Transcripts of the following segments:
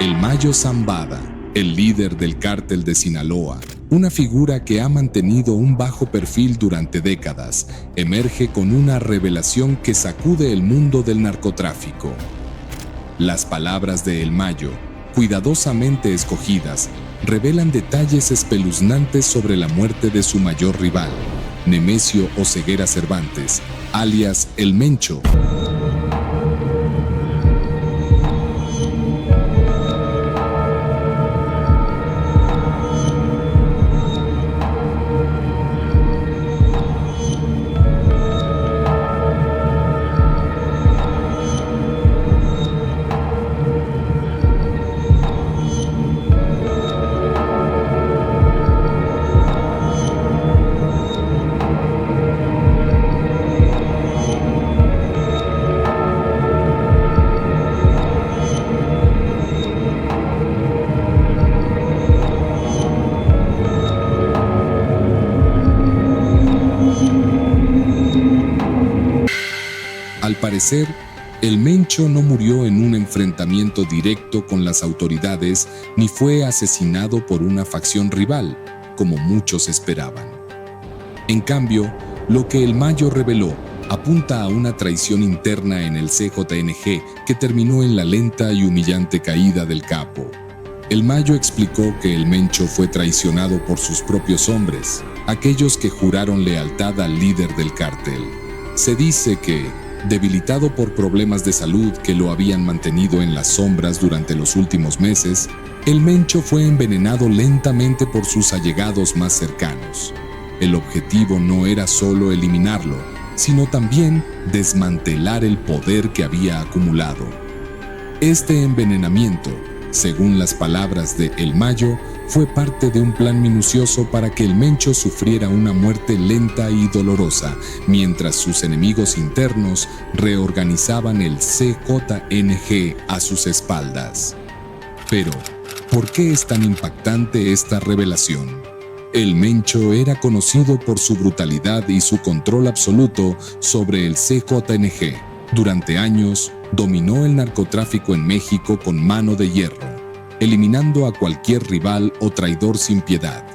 El Mayo Zambada, el líder del cártel de Sinaloa, una figura que ha mantenido un bajo perfil durante décadas, emerge con una revelación que sacude el mundo del narcotráfico. Las palabras de El Mayo, cuidadosamente escogidas, revelan detalles espeluznantes sobre la muerte de su mayor rival, Nemesio Oseguera Cervantes, alias El Mencho. Al parecer, El Mencho no murió en un enfrentamiento directo con las autoridades ni fue asesinado por una facción rival, como muchos esperaban. En cambio, lo que El Mayo reveló apunta a una traición interna en el CJNG que terminó en la lenta y humillante caída del capo. El Mayo explicó que El Mencho fue traicionado por sus propios hombres, aquellos que juraron lealtad al líder del cártel. Se dice que, debilitado por problemas de salud que lo habían mantenido en las sombras durante los últimos meses, El Mencho fue envenenado lentamente por sus allegados más cercanos. El objetivo no era solo eliminarlo, sino también desmantelar el poder que había acumulado. Este envenenamiento, según las palabras de El Mayo, fue parte de un plan minucioso para que El Mencho sufriera una muerte lenta y dolorosa, mientras sus enemigos internos reorganizaban el CJNG a sus espaldas. Pero, ¿por qué es tan impactante esta revelación? El Mencho era conocido por su brutalidad y su control absoluto sobre el CJNG. Durante años, dominó el narcotráfico en México con mano de hierro, eliminando a cualquier rival o traidor sin piedad.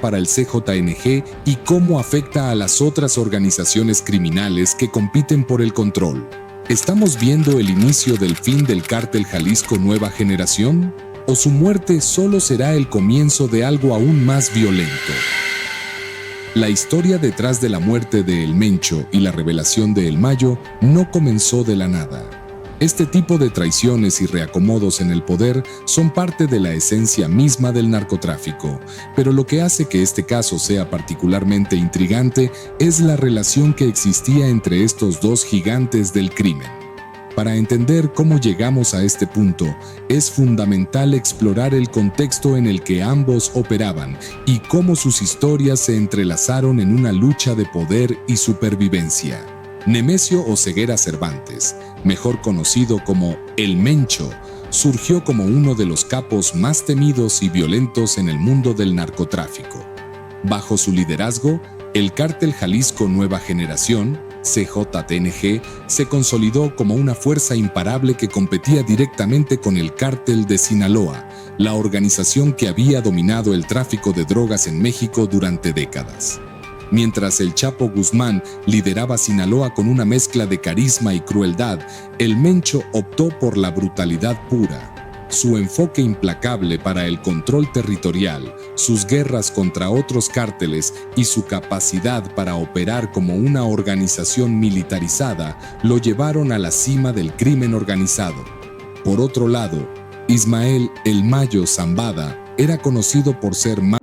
Para el CJNG y cómo afecta a las otras organizaciones criminales que compiten por el control. ¿Estamos viendo el inicio del fin del Cártel Jalisco Nueva Generación? ¿O su muerte solo será el comienzo de algo aún más violento? La historia detrás de la muerte de El Mencho y la revelación de El Mayo no comenzó de la nada. Este tipo de traiciones y reacomodos en el poder son parte de la esencia misma del narcotráfico, pero lo que hace que este caso sea particularmente intrigante es la relación que existía entre estos dos gigantes del crimen. Para entender cómo llegamos a este punto, es fundamental explorar el contexto en el que ambos operaban y cómo sus historias se entrelazaron en una lucha de poder y supervivencia. Nemesio Oseguera Cervantes, mejor conocido como El Mencho, surgió como uno de los capos más temidos y violentos en el mundo del narcotráfico. Bajo su liderazgo, el Cártel Jalisco Nueva Generación, CJNG, se consolidó como una fuerza imparable que competía directamente con el Cártel de Sinaloa, la organización que había dominado el tráfico de drogas en México durante décadas. Mientras el Chapo Guzmán lideraba Sinaloa con una mezcla de carisma y crueldad, el Mencho optó por la brutalidad pura. Su enfoque implacable para el control territorial, sus guerras contra otros cárteles y su capacidad para operar como una organización militarizada lo llevaron a la cima del crimen organizado. Por otro lado, Ismael El Mayo Zambada era conocido por ser más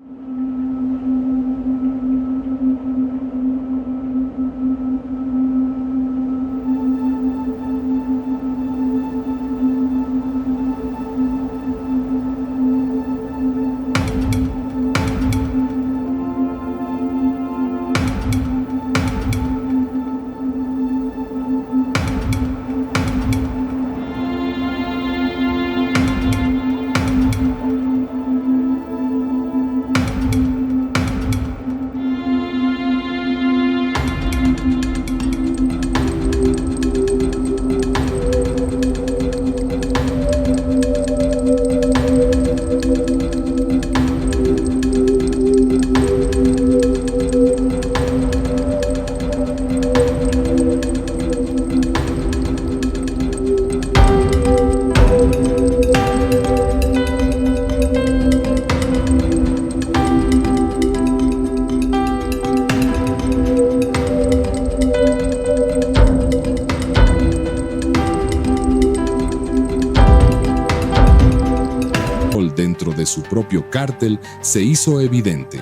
dentro de su propio cártel se hizo evidente.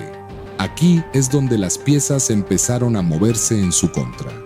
Aquí es donde las piezas empezaron a moverse en su contra.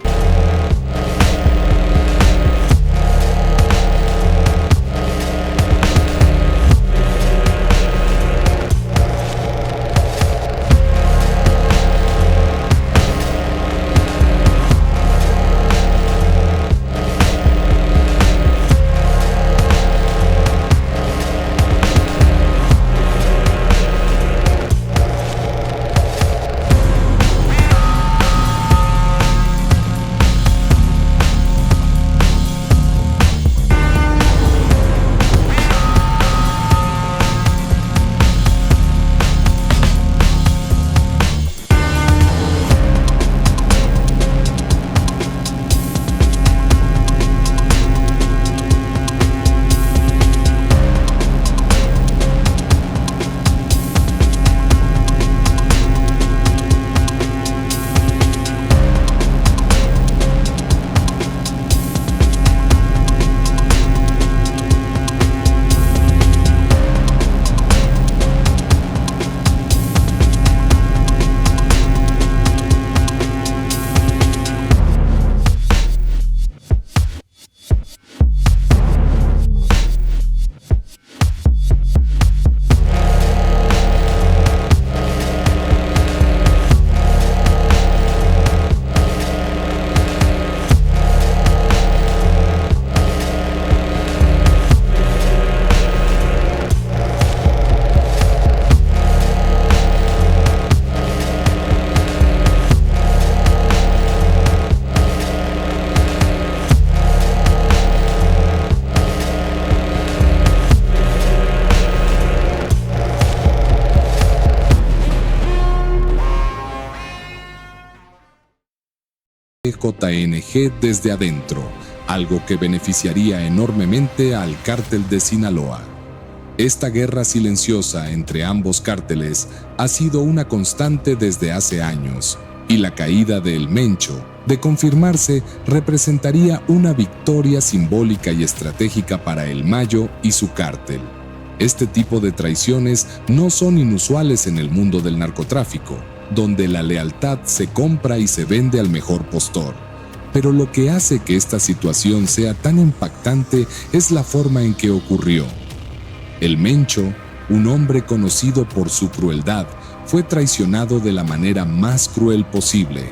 JNG desde adentro, algo que beneficiaría enormemente al cártel de Sinaloa. Esta guerra silenciosa entre ambos cárteles ha sido una constante desde hace años, y la caída de El Mencho, de confirmarse, representaría una victoria simbólica y estratégica para El Mayo y su cártel. Este tipo de traiciones no son inusuales en el mundo del narcotráfico, donde la lealtad se compra y se vende al mejor postor. Pero lo que hace que esta situación sea tan impactante es la forma en que ocurrió. El Mencho, un hombre conocido por su crueldad, fue traicionado de la manera más cruel posible,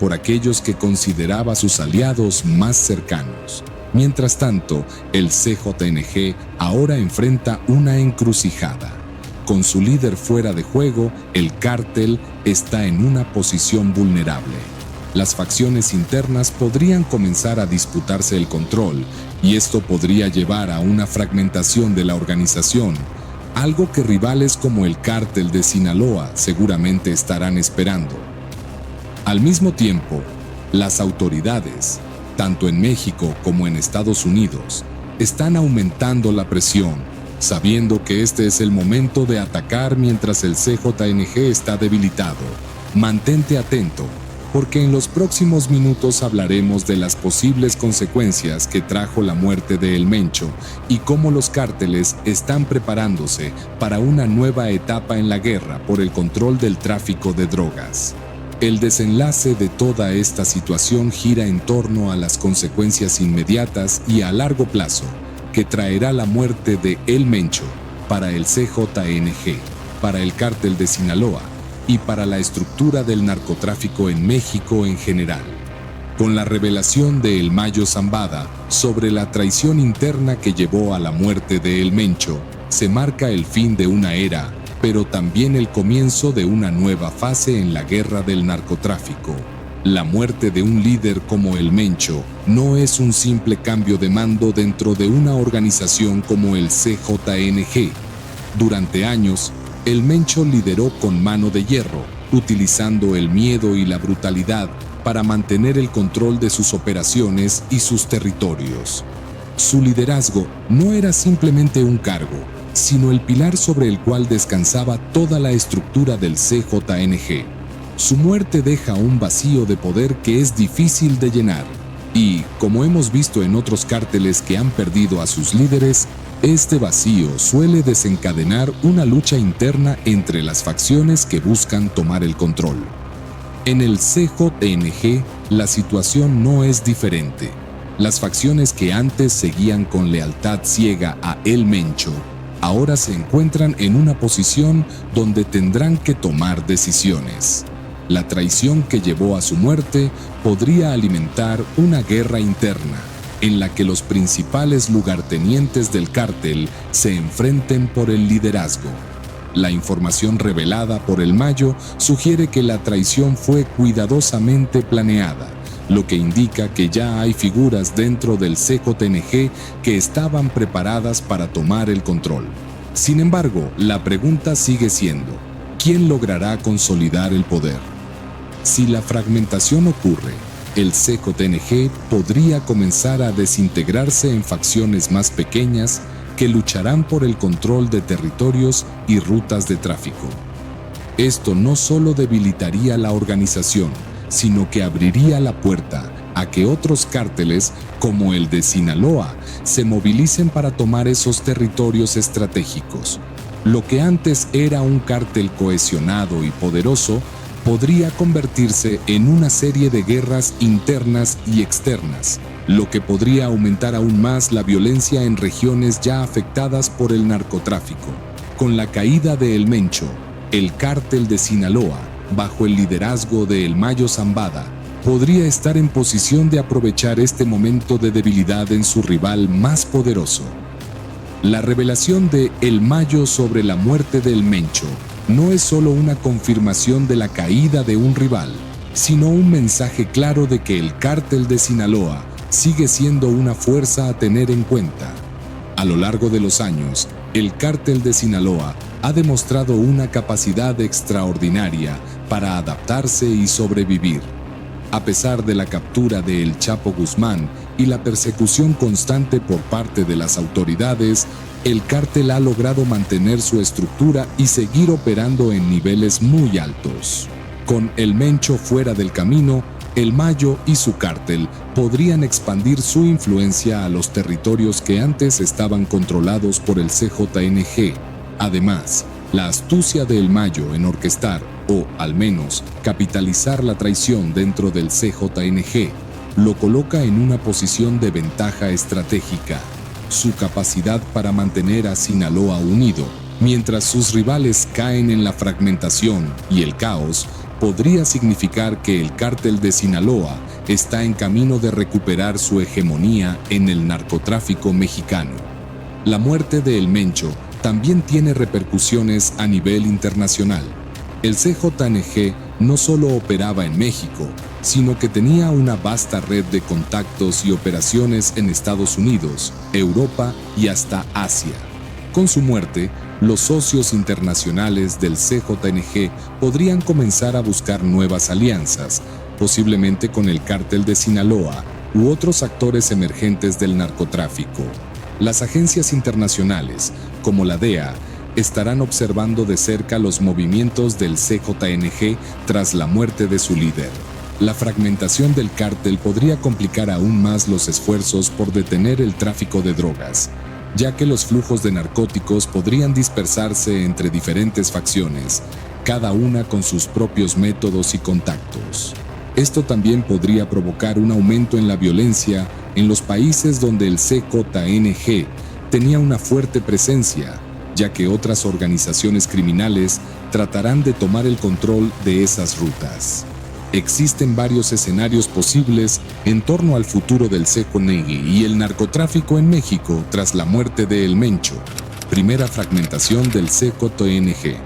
por aquellos que consideraba sus aliados más cercanos. Mientras tanto, el CJNG ahora enfrenta una encrucijada. Con su líder fuera de juego, el cártel está en una posición vulnerable. Las facciones internas podrían comenzar a disputarse el control, y esto podría llevar a una fragmentación de la organización, algo que rivales como el cártel de Sinaloa seguramente estarán esperando. Al mismo tiempo, las autoridades, tanto en México como en Estados Unidos, están aumentando la presión, sabiendo que este es el momento de atacar mientras el CJNG está debilitado. Mantente atento, porque en los próximos minutos hablaremos de las posibles consecuencias que trajo la muerte de El Mencho y cómo los cárteles están preparándose para una nueva etapa en la guerra por el control del tráfico de drogas. El desenlace de toda esta situación gira en torno a las consecuencias inmediatas y a largo plazo que traerá la muerte de El Mencho para el CJNG, para el cártel de Sinaloa y para la estructura del narcotráfico en México en general. Con la revelación de El Mayo Zambada sobre la traición interna que llevó a la muerte de El Mencho, se marca el fin de una era, pero también el comienzo de una nueva fase en la guerra del narcotráfico. La muerte de un líder como El Mencho no es un simple cambio de mando dentro de una organización como el CJNG. Durante años, El Mencho lideró con mano de hierro, utilizando el miedo y la brutalidad para mantener el control de sus operaciones y sus territorios. Su liderazgo no era simplemente un cargo, sino el pilar sobre el cual descansaba toda la estructura del CJNG. Su muerte deja un vacío de poder que es difícil de llenar, y, como hemos visto en otros cárteles que han perdido a sus líderes, este vacío suele desencadenar una lucha interna entre las facciones que buscan tomar el control. En el CJNG, la situación no es diferente. Las facciones que antes seguían con lealtad ciega a El Mencho, ahora se encuentran en una posición donde tendrán que tomar decisiones. La traición que llevó a su muerte podría alimentar una guerra interna, en la que los principales lugartenientes del cártel se enfrenten por el liderazgo. La información revelada por El Mayo sugiere que la traición fue cuidadosamente planeada, lo que indica que ya hay figuras dentro del CJNG que estaban preparadas para tomar el control. Sin embargo, la pregunta sigue siendo, ¿quién logrará consolidar el poder? Si la fragmentación ocurre, el CJNG podría comenzar a desintegrarse en facciones más pequeñas que lucharán por el control de territorios y rutas de tráfico. Esto no solo debilitaría la organización, sino que abriría la puerta a que otros cárteles, como el de Sinaloa, se movilicen para tomar esos territorios estratégicos. Lo que antes era un cártel cohesionado y poderoso, podría convertirse en una serie de guerras internas y externas, lo que podría aumentar aún más la violencia en regiones ya afectadas por el narcotráfico. Con la caída de El Mencho, el cártel de Sinaloa, bajo el liderazgo de El Mayo Zambada, podría estar en posición de aprovechar este momento de debilidad en su rival más poderoso. La revelación de El Mayo sobre la muerte de El Mencho no es solo una confirmación de la caída de un rival, sino un mensaje claro de que el cártel de Sinaloa sigue siendo una fuerza a tener en cuenta. A lo largo de los años, el cártel de Sinaloa ha demostrado una capacidad extraordinaria para adaptarse y sobrevivir. A pesar de la captura de El Chapo Guzmán y la persecución constante por parte de las autoridades, el cártel ha logrado mantener su estructura y seguir operando en niveles muy altos. Con el Mencho fuera del camino, el Mayo y su cártel podrían expandir su influencia a los territorios que antes estaban controlados por el CJNG. Además, la astucia de El Mayo en orquestar, o al menos capitalizar la traición dentro del CJNG, lo coloca en una posición de ventaja estratégica. Su capacidad para mantener a Sinaloa unido, mientras sus rivales caen en la fragmentación y el caos, podría significar que el cártel de Sinaloa está en camino de recuperar su hegemonía en el narcotráfico mexicano. La muerte de El Mencho también tiene repercusiones a nivel internacional. El CJNG no solo operaba en México, sino que tenía una vasta red de contactos y operaciones en Estados Unidos, Europa y hasta Asia. Con su muerte, los socios internacionales del CJNG podrían comenzar a buscar nuevas alianzas, posiblemente con el cártel de Sinaloa u otros actores emergentes del narcotráfico. Las agencias internacionales, como la DEA, estarán observando de cerca los movimientos del CJNG tras la muerte de su líder. La fragmentación del cártel podría complicar aún más los esfuerzos por detener el tráfico de drogas, ya que los flujos de narcóticos podrían dispersarse entre diferentes facciones, cada una con sus propios métodos y contactos. Esto también podría provocar un aumento en la violencia en los países donde el CJNG tenía una fuerte presencia, ya que otras organizaciones criminales tratarán de tomar el control de esas rutas. Existen varios escenarios posibles en torno al futuro del CJNG y el narcotráfico en México tras la muerte de El Mencho, primera fragmentación del CJNG.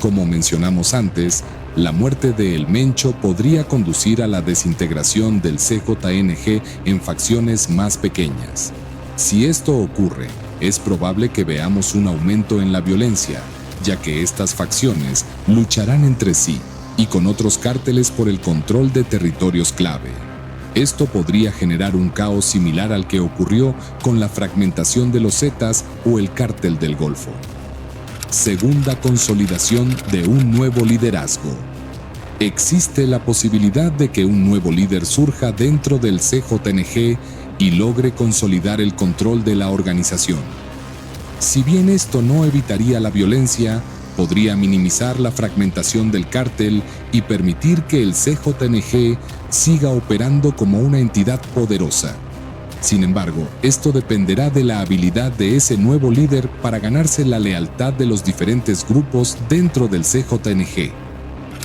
Como mencionamos antes, la muerte de El Mencho podría conducir a la desintegración del CJNG en facciones más pequeñas. Si esto ocurre, es probable que veamos un aumento en la violencia, ya que estas facciones lucharán entre sí y con otros cárteles por el control de territorios clave. Esto podría generar un caos similar al que ocurrió con la fragmentación de los Zetas o el cártel del Golfo. Segunda consolidación de un nuevo liderazgo. Existe la posibilidad de que un nuevo líder surja dentro del CJNG y logre consolidar el control de la organización. Si bien esto no evitaría la violencia, podría minimizar la fragmentación del cártel y permitir que el CJNG siga operando como una entidad poderosa. Sin embargo, esto dependerá de la habilidad de ese nuevo líder para ganarse la lealtad de los diferentes grupos dentro del CJNG.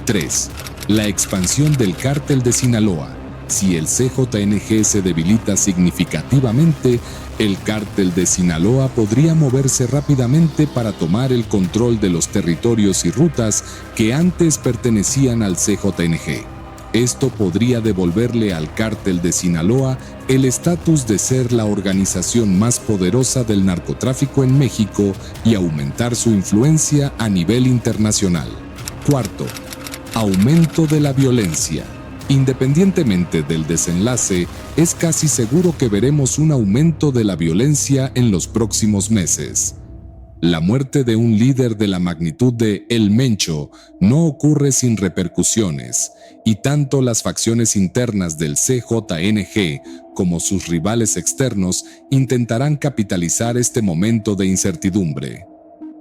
3. La expansión del cártel de Sinaloa. Si el CJNG se debilita significativamente, el cártel de Sinaloa podría moverse rápidamente para tomar el control de los territorios y rutas que antes pertenecían al CJNG. Esto podría devolverle al cártel de Sinaloa el estatus de ser la organización más poderosa del narcotráfico en México y aumentar su influencia a nivel internacional. 4. Aumento de la violencia. Independientemente del desenlace, es casi seguro que veremos un aumento de la violencia en los próximos meses. La muerte de un líder de la magnitud de El Mencho no ocurre sin repercusiones, y tanto las facciones internas del CJNG como sus rivales externos intentarán capitalizar este momento de incertidumbre.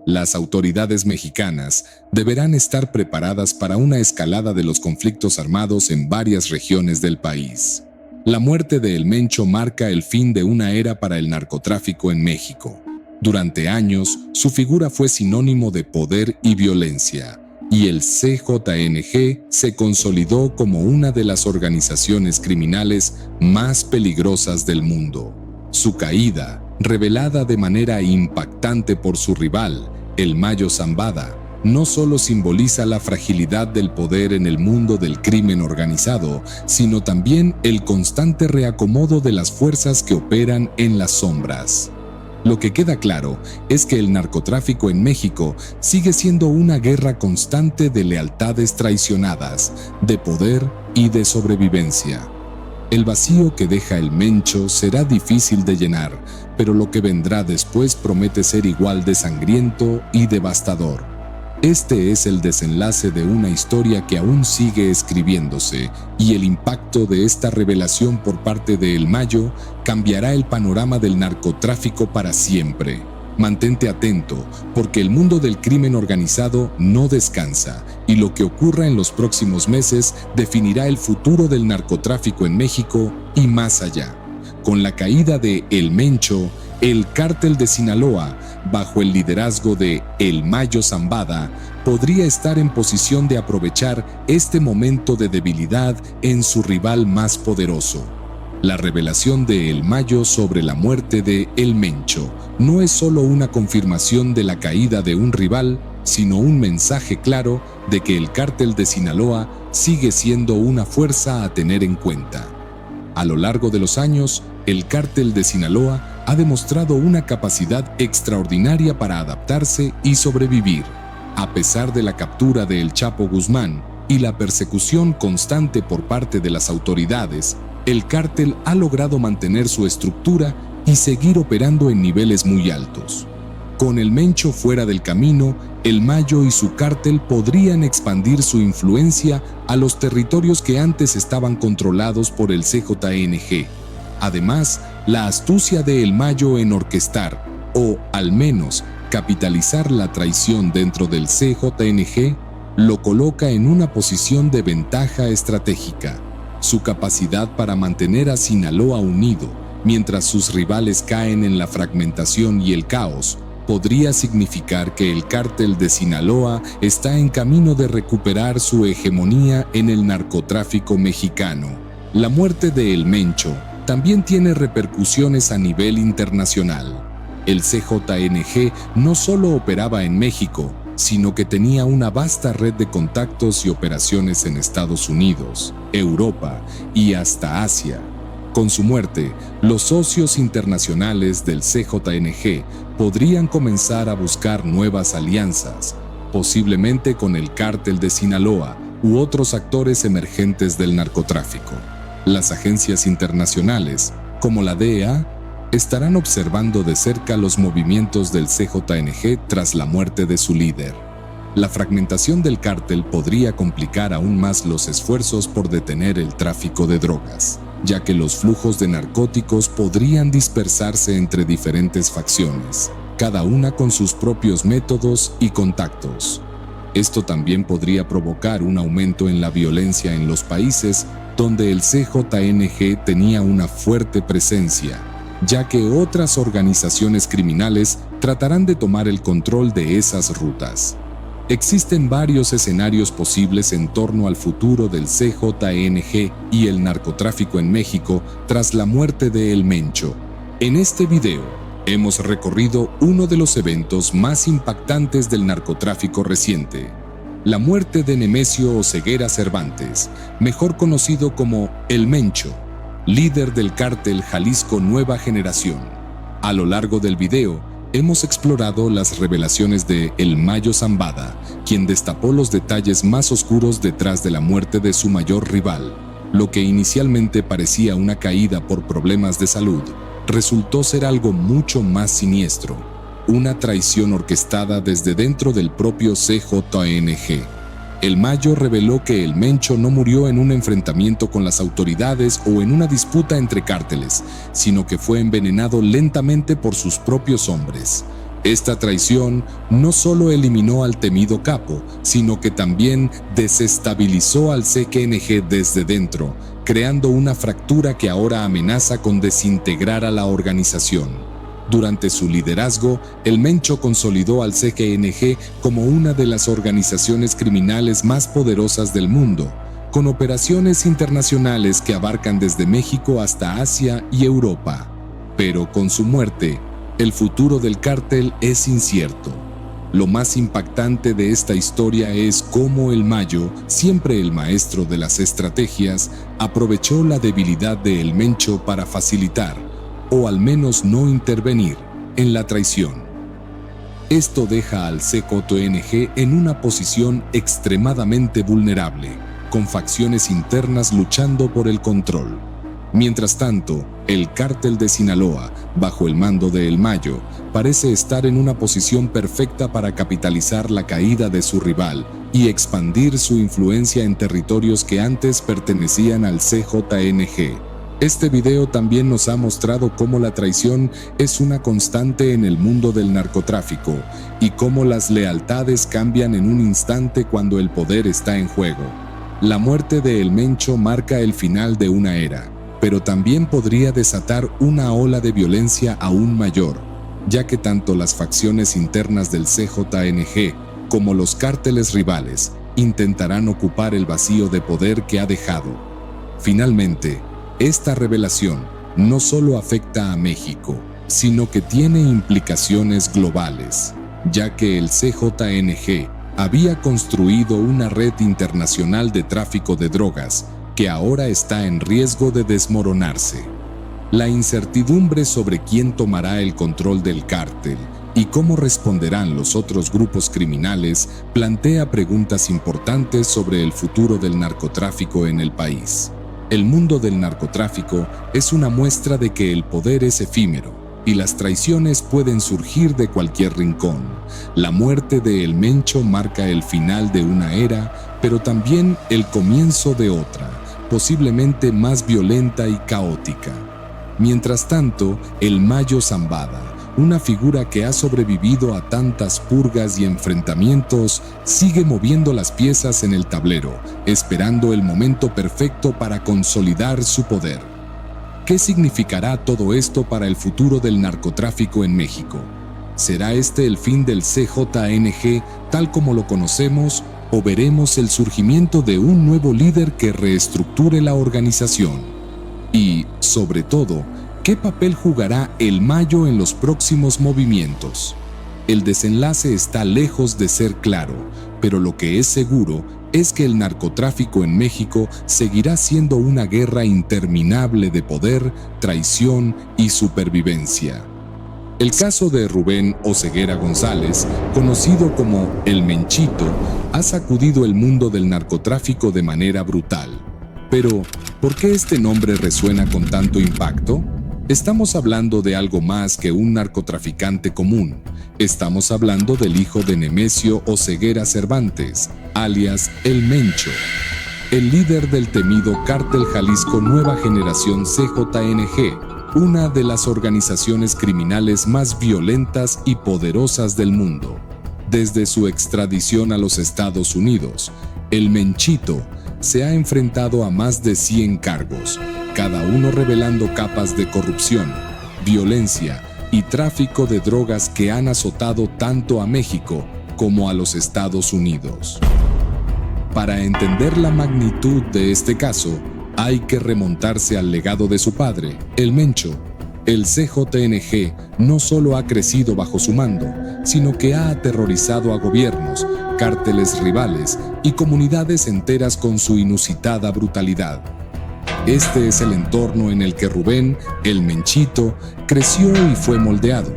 Las autoridades mexicanas deberán estar preparadas para una escalada de los conflictos armados en varias regiones del país. La muerte de El Mencho marca el fin de una era para el narcotráfico en México. Durante años, su figura fue sinónimo de poder y violencia, y el CJNG se consolidó como una de las organizaciones criminales más peligrosas del mundo. Su caída, revelada de manera impactante por su rival, el Mayo Zambada, no solo simboliza la fragilidad del poder en el mundo del crimen organizado, sino también el constante reacomodo de las fuerzas que operan en las sombras. Lo que queda claro es que el narcotráfico en México sigue siendo una guerra constante de lealtades traicionadas, de poder y de sobrevivencia. El vacío que deja El Mencho será difícil de llenar, pero lo que vendrá después promete ser igual de sangriento y devastador. Este es el desenlace de una historia que aún sigue escribiéndose, y el impacto de esta revelación por parte de El Mayo cambiará el panorama del narcotráfico para siempre. Mantente atento, porque el mundo del crimen organizado no descansa, y lo que ocurra en los próximos meses definirá el futuro del narcotráfico en México y más allá. Con la caída de El Mencho, el cártel de Sinaloa, bajo el liderazgo de El Mayo Zambada, podría estar en posición de aprovechar este momento de debilidad en su rival más poderoso. La revelación de El Mayo sobre la muerte de El Mencho no es solo una confirmación de la caída de un rival, sino un mensaje claro de que el cártel de Sinaloa sigue siendo una fuerza a tener en cuenta. A lo largo de los años, el cártel de Sinaloa ha demostrado una capacidad extraordinaria para adaptarse y sobrevivir. A pesar de la captura de El Chapo Guzmán y la persecución constante por parte de las autoridades, el cártel ha logrado mantener su estructura y seguir operando en niveles muy altos. Con El Mencho fuera del camino, El Mayo y su cártel podrían expandir su influencia a los territorios que antes estaban controlados por el CJNG. Además, la astucia de El Mayo en orquestar, o al menos capitalizar la traición dentro del CJNG, lo coloca en una posición de ventaja estratégica. Su capacidad para mantener a Sinaloa unido mientras sus rivales caen en la fragmentación y el caos podría significar que el cártel de Sinaloa está en camino de recuperar su hegemonía en el narcotráfico mexicano. La muerte de El Mencho también tiene repercusiones a nivel internacional. El CJNG no solo operaba en México, sino que tenía una vasta red de contactos y operaciones en Estados Unidos, Europa y hasta Asia. Con su muerte, los socios internacionales del CJNG podrían comenzar a buscar nuevas alianzas, posiblemente con el cártel de Sinaloa u otros actores emergentes del narcotráfico. Las agencias internacionales, como la DEA, estarán observando de cerca los movimientos del CJNG tras la muerte de su líder. La fragmentación del cártel podría complicar aún más los esfuerzos por detener el tráfico de drogas, ya que los flujos de narcóticos podrían dispersarse entre diferentes facciones, cada una con sus propios métodos y contactos. Esto también podría provocar un aumento en la violencia en los países donde el CJNG tenía una fuerte presencia, ya que otras organizaciones criminales tratarán de tomar el control de esas rutas. Existen varios escenarios posibles en torno al futuro del CJNG y el narcotráfico en México tras la muerte de El Mencho. En este video, hemos recorrido uno de los eventos más impactantes del narcotráfico reciente: la muerte de Nemesio Oseguera Cervantes, mejor conocido como El Mencho, líder del cártel Jalisco Nueva Generación. A lo largo del video, hemos explorado las revelaciones de El Mayo Zambada, quien destapó los detalles más oscuros detrás de la muerte de su mayor rival. Lo que inicialmente parecía una caída por problemas de salud, resultó ser algo mucho más siniestro: una traición orquestada desde dentro del propio CJNG. El Mayo reveló que El Mencho no murió en un enfrentamiento con las autoridades o en una disputa entre cárteles, sino que fue envenenado lentamente por sus propios hombres. Esta traición no solo eliminó al temido capo, sino que también desestabilizó al CJNG desde dentro, creando una fractura que ahora amenaza con desintegrar a la organización. Durante su liderazgo, El Mencho consolidó al CJNG como una de las organizaciones criminales más poderosas del mundo, con operaciones internacionales que abarcan desde México hasta Asia y Europa. Pero con su muerte, el futuro del cártel es incierto. Lo más impactante de esta historia es cómo El Mayo, siempre el maestro de las estrategias, aprovechó la debilidad de El Mencho para facilitar, o al menos no intervenir, en la traición. Esto deja al CJNG en una posición extremadamente vulnerable, con facciones internas luchando por el control. Mientras tanto, el Cártel de Sinaloa, bajo el mando de El Mayo, parece estar en una posición perfecta para capitalizar la caída de su rival y expandir su influencia en territorios que antes pertenecían al CJNG. Este video también nos ha mostrado cómo la traición es una constante en el mundo del narcotráfico y cómo las lealtades cambian en un instante cuando el poder está en juego. La muerte de El Mencho marca el final de una era, pero también podría desatar una ola de violencia aún mayor, ya que tanto las facciones internas del CJNG como los cárteles rivales intentarán ocupar el vacío de poder que ha dejado. Finalmente, esta revelación no solo afecta a México, sino que tiene implicaciones globales, ya que el CJNG había construido una red internacional de tráfico de drogas que ahora está en riesgo de desmoronarse. La incertidumbre sobre quién tomará el control del cártel y cómo responderán los otros grupos criminales plantea preguntas importantes sobre el futuro del narcotráfico en el país. El mundo del narcotráfico es una muestra de que el poder es efímero y las traiciones pueden surgir de cualquier rincón. La muerte de El Mencho marca el final de una era, pero también el comienzo de otra, posiblemente más violenta y caótica. Mientras tanto, El Mayo Zambada, una figura que ha sobrevivido a tantas purgas y enfrentamientos, sigue moviendo las piezas en el tablero, esperando el momento perfecto para consolidar su poder. ¿Qué significará todo esto para el futuro del narcotráfico en México? ¿Será este el fin del CJNG tal como lo conocemos o veremos el surgimiento de un nuevo líder que reestructure la organización? Y, sobre todo, ¿qué papel jugará El Mayo en los próximos movimientos? El desenlace está lejos de ser claro, pero lo que es seguro es que el narcotráfico en México seguirá siendo una guerra interminable de poder, traición y supervivencia. El caso de Rubén Oseguera González, conocido como El Menchito, ha sacudido el mundo del narcotráfico de manera brutal. Pero, ¿por qué este nombre resuena con tanto impacto? Estamos hablando de algo más que un narcotraficante común. Estamos hablando del hijo de Nemesio Oseguera Cervantes, alias El Mencho, el líder del temido Cártel Jalisco Nueva Generación CJNG, una de las organizaciones criminales más violentas y poderosas del mundo. Desde su extradición a los Estados Unidos, El Menchito se ha enfrentado a más de 100 cargos, cada uno revelando capas de corrupción, violencia y tráfico de drogas que han azotado tanto a México como a los Estados Unidos. Para entender la magnitud de este caso, hay que remontarse al legado de su padre, El Mencho. El CJNG no solo ha crecido bajo su mando, sino que ha aterrorizado a gobiernos, cárteles rivales y comunidades enteras con su inusitada brutalidad. Este es el entorno en el que Rubén, El Menchito, creció y fue moldeado.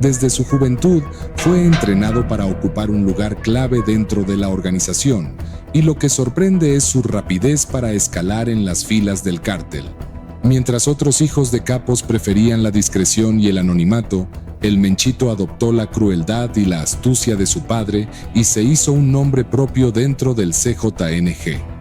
Desde su juventud fue entrenado para ocupar un lugar clave dentro de la organización, y lo que sorprende es su rapidez para escalar en las filas del cártel. Mientras otros hijos de capos preferían la discreción y el anonimato, El Menchito adoptó la crueldad y la astucia de su padre y se hizo un nombre propio dentro del CJNG.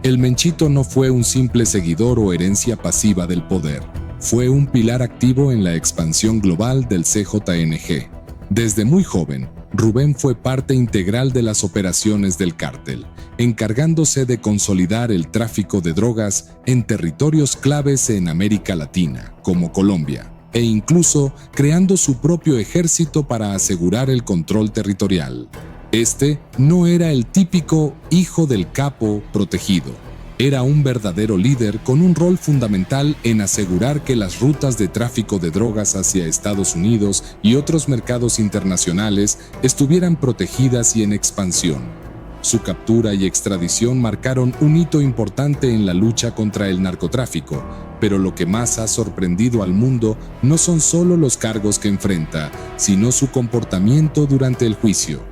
El Menchito no fue un simple seguidor o herencia pasiva del poder. Fue un pilar activo en la expansión global del CJNG. Desde muy joven, Rubén fue parte integral de las operaciones del cártel, encargándose de consolidar el tráfico de drogas en territorios claves en América Latina, como Colombia, e incluso creando su propio ejército para asegurar el control territorial. Este no era el típico hijo del capo protegido. Era un verdadero líder con un rol fundamental en asegurar que las rutas de tráfico de drogas hacia Estados Unidos y otros mercados internacionales estuvieran protegidas y en expansión. Su captura y extradición marcaron un hito importante en la lucha contra el narcotráfico, pero lo que más ha sorprendido al mundo no son solo los cargos que enfrenta, sino su comportamiento durante el juicio.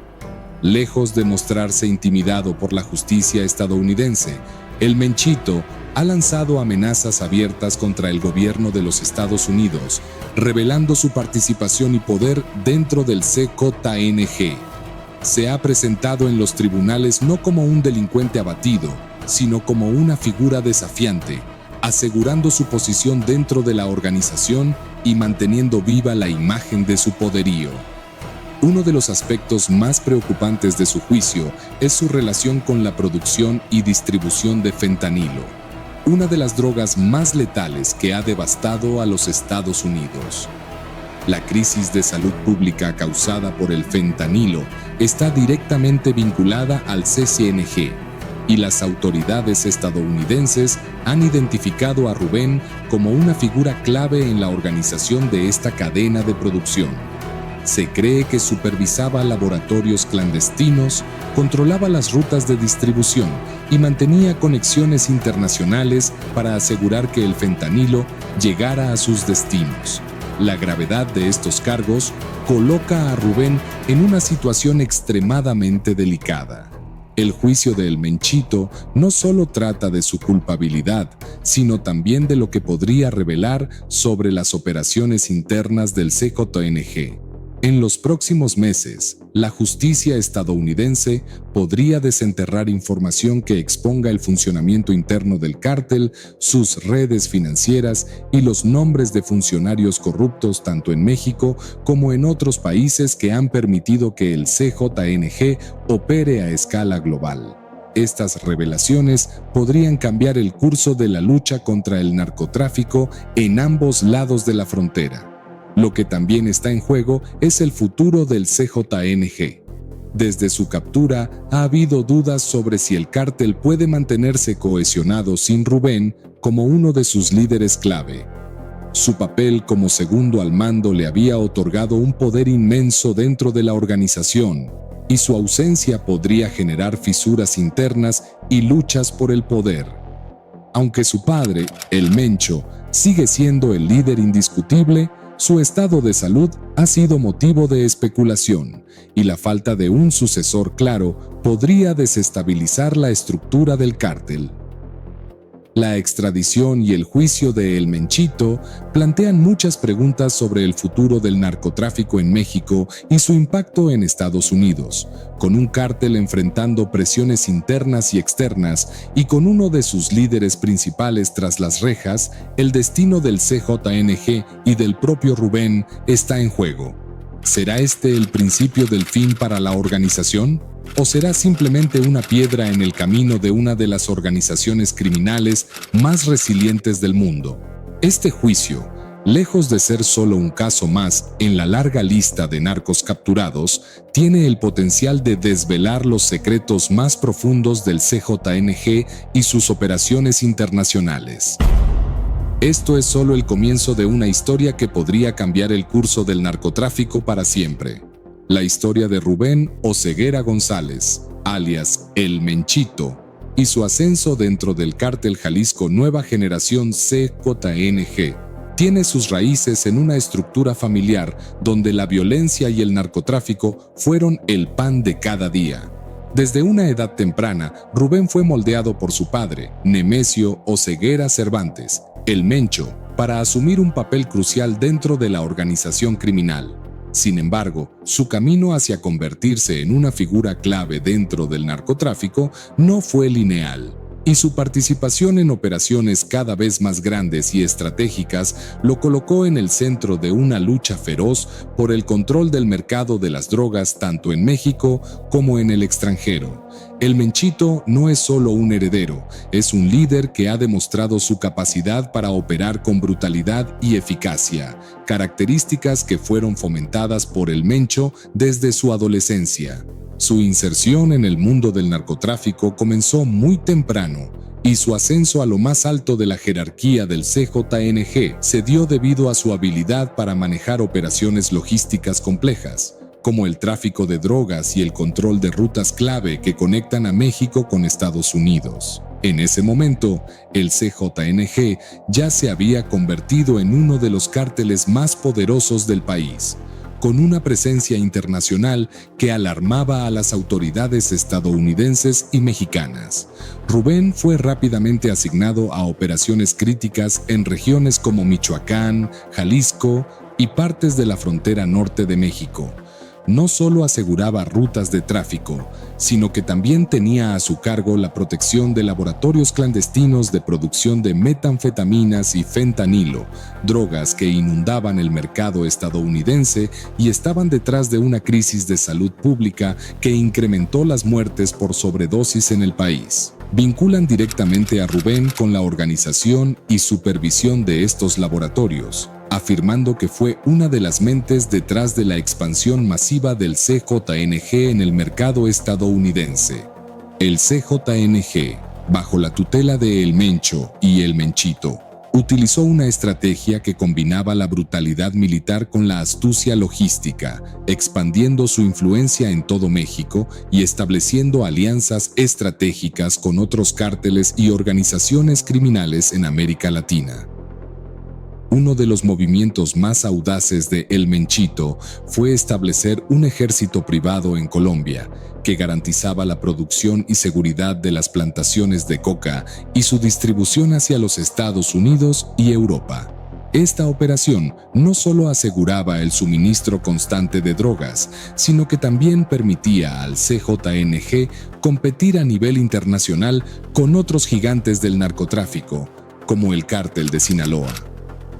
Lejos de mostrarse intimidado por la justicia estadounidense, El Menchito ha lanzado amenazas abiertas contra el gobierno de los Estados Unidos, revelando su participación y poder dentro del CJNG. Se ha presentado en los tribunales no como un delincuente abatido, sino como una figura desafiante, asegurando su posición dentro de la organización y manteniendo viva la imagen de su poderío. Uno de los aspectos más preocupantes de su juicio es su relación con la producción y distribución de fentanilo, una de las drogas más letales que ha devastado a los Estados Unidos. La crisis de salud pública causada por el fentanilo está directamente vinculada al CJNG, y las autoridades estadounidenses han identificado a Rubén como una figura clave en la organización de esta cadena de producción. Se cree que supervisaba laboratorios clandestinos, controlaba las rutas de distribución y mantenía conexiones internacionales para asegurar que el fentanilo llegara a sus destinos. La gravedad de estos cargos coloca a Rubén en una situación extremadamente delicada. El juicio de El Menchito no solo trata de su culpabilidad, sino también de lo que podría revelar sobre las operaciones internas del CJNG. En los próximos meses, la justicia estadounidense podría desenterrar información que exponga el funcionamiento interno del cártel, sus redes financieras y los nombres de funcionarios corruptos tanto en México como en otros países que han permitido que el CJNG opere a escala global. Estas revelaciones podrían cambiar el curso de la lucha contra el narcotráfico en ambos lados de la frontera. Lo que también está en juego es el futuro del CJNG. Desde su captura ha habido dudas sobre si el cártel puede mantenerse cohesionado sin Rubén como uno de sus líderes clave. Su papel como segundo al mando le había otorgado un poder inmenso dentro de la organización, y su ausencia podría generar fisuras internas y luchas por el poder. Aunque su padre, el Mencho, sigue siendo el líder indiscutible, su estado de salud ha sido motivo de especulación, y la falta de un sucesor claro podría desestabilizar la estructura del cártel. La extradición y el juicio de El Menchito plantean muchas preguntas sobre el futuro del narcotráfico en México y su impacto en Estados Unidos, con un cártel enfrentando presiones internas y externas y con uno de sus líderes principales tras las rejas. El destino del CJNG y del propio Rubén está en juego. ¿Será este el principio del fin para la organización? ¿O será simplemente una piedra en el camino de una de las organizaciones criminales más resilientes del mundo? Este juicio, lejos de ser solo un caso más en la larga lista de narcos capturados, tiene el potencial de desvelar los secretos más profundos del CJNG y sus operaciones internacionales. Esto es solo el comienzo de una historia que podría cambiar el curso del narcotráfico para siempre. La historia de Rubén Oseguera González, alias El Menchito, y su ascenso dentro del cártel Jalisco Nueva Generación CJNG, tiene sus raíces en una estructura familiar donde la violencia y el narcotráfico fueron el pan de cada día. Desde una edad temprana, Rubén fue moldeado por su padre, Nemesio Oseguera Cervantes, el Mencho, para asumir un papel crucial dentro de la organización criminal. Sin embargo, su camino hacia convertirse en una figura clave dentro del narcotráfico no fue lineal, y su participación en operaciones cada vez más grandes y estratégicas lo colocó en el centro de una lucha feroz por el control del mercado de las drogas tanto en México como en el extranjero. El Menchito no es solo un heredero, es un líder que ha demostrado su capacidad para operar con brutalidad y eficacia, características que fueron fomentadas por el Mencho desde su adolescencia. Su inserción en el mundo del narcotráfico comenzó muy temprano, y su ascenso a lo más alto de la jerarquía del CJNG se dio debido a su habilidad para manejar operaciones logísticas complejas, como el tráfico de drogas y el control de rutas clave que conectan a México con Estados Unidos. En ese momento, el CJNG ya se había convertido en uno de los cárteles más poderosos del país, con una presencia internacional que alarmaba a las autoridades estadounidenses y mexicanas. Rubén fue rápidamente asignado a operaciones críticas en regiones como Michoacán, Jalisco y partes de la frontera norte de México. No solo aseguraba rutas de tráfico, sino que también tenía a su cargo la protección de laboratorios clandestinos de producción de metanfetaminas y fentanilo, drogas que inundaban el mercado estadounidense y estaban detrás de una crisis de salud pública que incrementó las muertes por sobredosis en el país. Vinculan directamente a Rubén con la organización y supervisión de estos laboratorios, afirmando que fue una de las mentes detrás de la expansión masiva del CJNG en el mercado estadounidense. El CJNG, bajo la tutela de El Mencho y El Menchito, utilizó una estrategia que combinaba la brutalidad militar con la astucia logística, expandiendo su influencia en todo México y estableciendo alianzas estratégicas con otros cárteles y organizaciones criminales en América Latina. Uno de los movimientos más audaces de El Menchito fue establecer un ejército privado en Colombia, que garantizaba la producción y seguridad de las plantaciones de coca y su distribución hacia los Estados Unidos y Europa. Esta operación no solo aseguraba el suministro constante de drogas, sino que también permitía al CJNG competir a nivel internacional con otros gigantes del narcotráfico, como el Cártel de Sinaloa.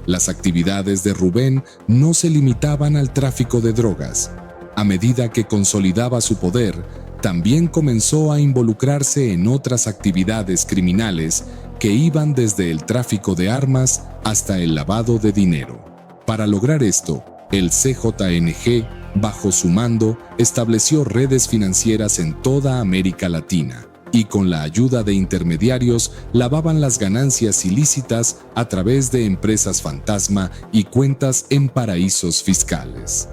Las actividades de Rubén no se limitaban al tráfico de drogas. A medida que consolidaba su poder, también comenzó a involucrarse en otras actividades criminales que iban desde el tráfico de armas hasta el lavado de dinero. Para lograr esto, el CJNG, bajo su mando, estableció redes financieras en toda América Latina y con la ayuda de intermediarios lavaban las ganancias ilícitas a través de empresas fantasma y cuentas en paraísos fiscales.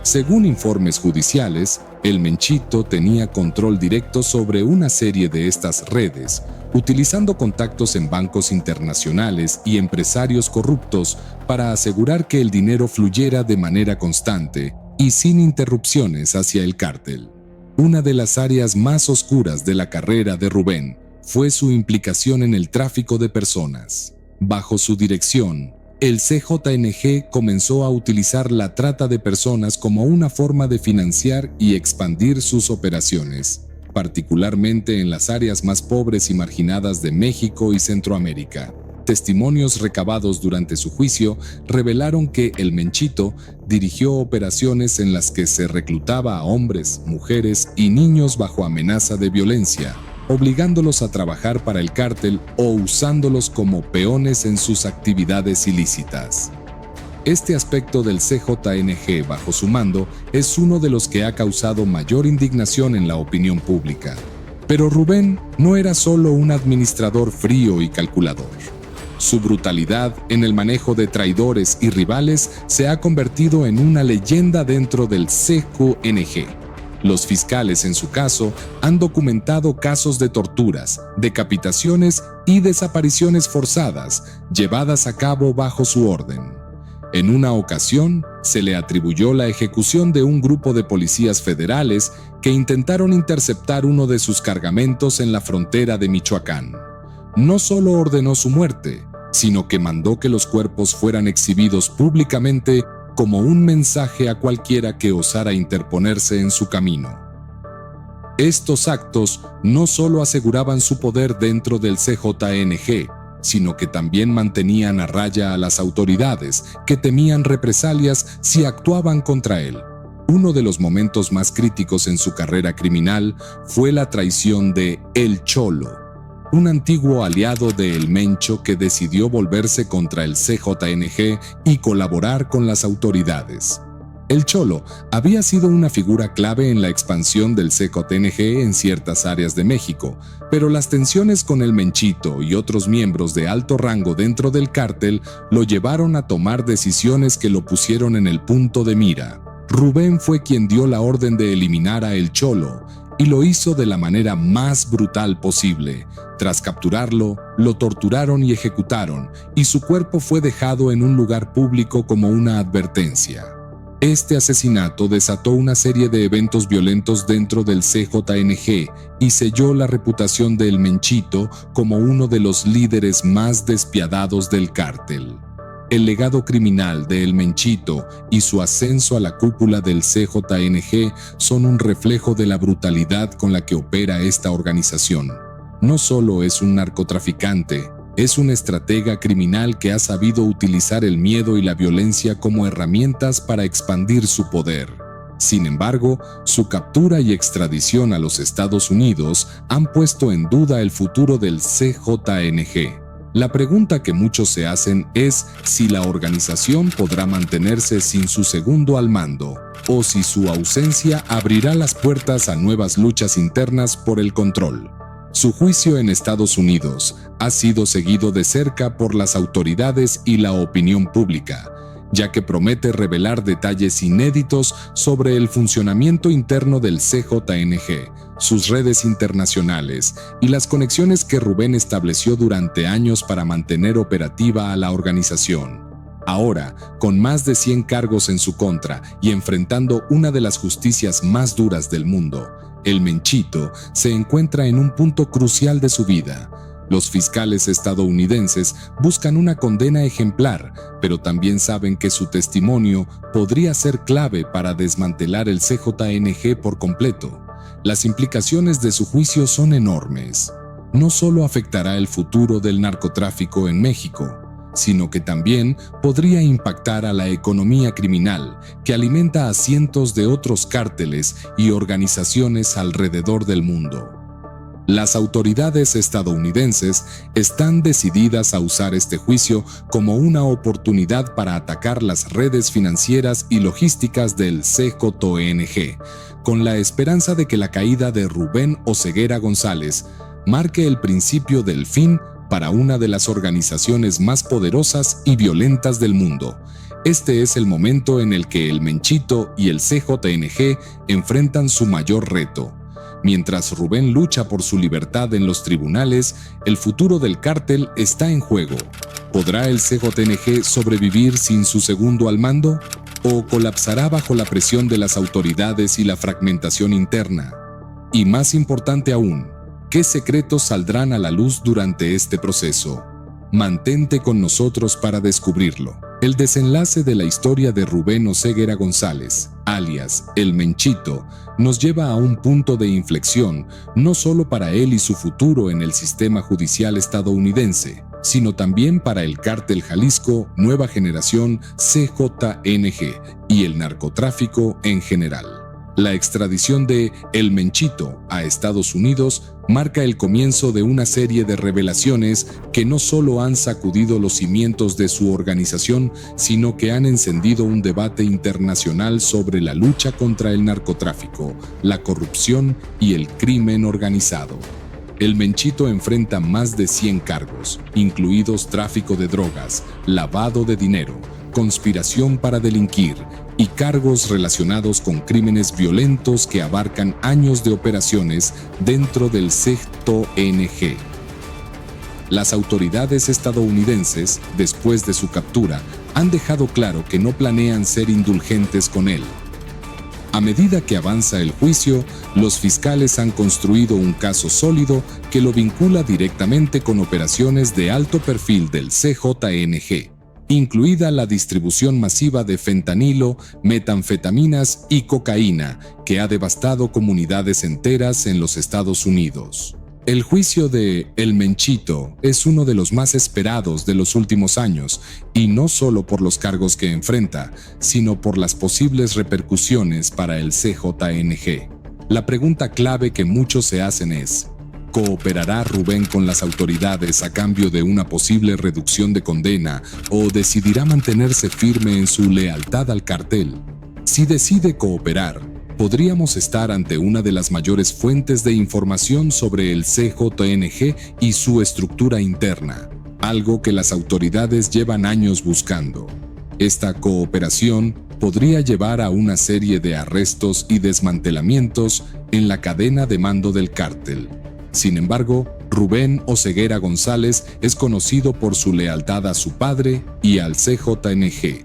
Según informes judiciales, El Menchito tenía control directo sobre una serie de estas redes, utilizando contactos en bancos internacionales y empresarios corruptos para asegurar que el dinero fluyera de manera constante y sin interrupciones hacia el cártel. Una de las áreas más oscuras de la carrera de Rubén fue su implicación en el tráfico de personas. Bajo su dirección, el CJNG comenzó a utilizar la trata de personas como una forma de financiar y expandir sus operaciones, particularmente en las áreas más pobres y marginadas de México y Centroamérica. Testimonios recabados durante su juicio revelaron que El Menchito dirigió operaciones en las que se reclutaba a hombres, mujeres y niños bajo amenaza de violencia, obligándolos a trabajar para el cártel o usándolos como peones en sus actividades ilícitas. Este aspecto del CJNG bajo su mando es uno de los que ha causado mayor indignación en la opinión pública. Pero Rubén no era solo un administrador frío y calculador. Su brutalidad en el manejo de traidores y rivales se ha convertido en una leyenda dentro del CJNG. Los fiscales en su caso han documentado casos de torturas, decapitaciones y desapariciones forzadas llevadas a cabo bajo su orden. En una ocasión, se le atribuyó la ejecución de un grupo de policías federales que intentaron interceptar uno de sus cargamentos en la frontera de Michoacán. No solo ordenó su muerte, sino que mandó que los cuerpos fueran exhibidos públicamente como un mensaje a cualquiera que osara interponerse en su camino. Estos actos no solo aseguraban su poder dentro del CJNG, sino que también mantenían a raya a las autoridades que temían represalias si actuaban contra él. Uno de los momentos más críticos en su carrera criminal fue la traición de El Cholo, un antiguo aliado de El Mencho que decidió volverse contra el CJNG y colaborar con las autoridades. El Cholo había sido una figura clave en la expansión del CJNG en ciertas áreas de México, pero las tensiones con El Menchito y otros miembros de alto rango dentro del cártel lo llevaron a tomar decisiones que lo pusieron en el punto de mira. Rubén fue quien dio la orden de eliminar a El Cholo, y lo hizo de la manera más brutal posible. Tras capturarlo, lo torturaron y ejecutaron, y su cuerpo fue dejado en un lugar público como una advertencia. Este asesinato desató una serie de eventos violentos dentro del CJNG y selló la reputación de El Menchito como uno de los líderes más despiadados del cártel. El legado criminal de El Menchito y su ascenso a la cúpula del CJNG son un reflejo de la brutalidad con la que opera esta organización. No solo es un narcotraficante, es un estratega criminal que ha sabido utilizar el miedo y la violencia como herramientas para expandir su poder. Sin embargo, su captura y extradición a los Estados Unidos han puesto en duda el futuro del CJNG. La pregunta que muchos se hacen es si la organización podrá mantenerse sin su segundo al mando, o si su ausencia abrirá las puertas a nuevas luchas internas por el control. Su juicio en Estados Unidos ha sido seguido de cerca por las autoridades y la opinión pública, ya que promete revelar detalles inéditos sobre el funcionamiento interno del CJNG, sus redes internacionales y las conexiones que Rubén estableció durante años para mantener operativa a la organización. Ahora, con más de 100 cargos en su contra y enfrentando una de las justicias más duras del mundo, El Menchito se encuentra en un punto crucial de su vida. Los fiscales estadounidenses buscan una condena ejemplar, pero también saben que su testimonio podría ser clave para desmantelar el CJNG por completo. Las implicaciones de su juicio son enormes. No solo afectará el futuro del narcotráfico en México, sino que también podría impactar a la economía criminal que alimenta a cientos de otros cárteles y organizaciones alrededor del mundo. Las autoridades estadounidenses están decididas a usar este juicio como una oportunidad para atacar las redes financieras y logísticas del CJNG, con la esperanza de que la caída de Rubén Oseguera González marque el principio del fin para una de las organizaciones más poderosas y violentas del mundo. Este es el momento en el que El Menchito y el CJNG enfrentan su mayor reto. Mientras Rubén lucha por su libertad en los tribunales, el futuro del cártel está en juego. ¿Podrá el CJNG sobrevivir sin su segundo al mando? ¿O colapsará bajo la presión de las autoridades y la fragmentación interna? Y más importante aún, ¿qué secretos saldrán a la luz durante este proceso? Mantente con nosotros para descubrirlo. El desenlace de la historia de Rubén Oseguera González, alias El Menchito, nos lleva a un punto de inflexión, no solo para él y su futuro en el sistema judicial estadounidense, sino también para el Cártel Jalisco Nueva Generación CJNG y el narcotráfico en general. La extradición de El Menchito a Estados Unidos marca el comienzo de una serie de revelaciones que no solo han sacudido los cimientos de su organización, sino que han encendido un debate internacional sobre la lucha contra el narcotráfico, la corrupción y el crimen organizado. El Menchito enfrenta más de 100 cargos, incluidos tráfico de drogas, lavado de dinero, conspiración para delinquir y cargos relacionados con crímenes violentos que abarcan años de operaciones dentro del CJNG. Las autoridades estadounidenses, después de su captura, han dejado claro que no planean ser indulgentes con él. A medida que avanza el juicio, los fiscales han construido un caso sólido que lo vincula directamente con operaciones de alto perfil del CJNG, incluida la distribución masiva de fentanilo, metanfetaminas y cocaína, que ha devastado comunidades enteras en los Estados Unidos. El juicio de El Menchito es uno de los más esperados de los últimos años, y no solo por los cargos que enfrenta, sino por las posibles repercusiones para el CJNG. La pregunta clave que muchos se hacen es: ¿cooperará Rubén con las autoridades a cambio de una posible reducción de condena o decidirá mantenerse firme en su lealtad al cartel? Si decide cooperar, podríamos estar ante una de las mayores fuentes de información sobre el CJNG y su estructura interna, algo que las autoridades llevan años buscando. Esta cooperación podría llevar a una serie de arrestos y desmantelamientos en la cadena de mando del cártel. Sin embargo, Rubén Oseguera González es conocido por su lealtad a su padre y al CJNG.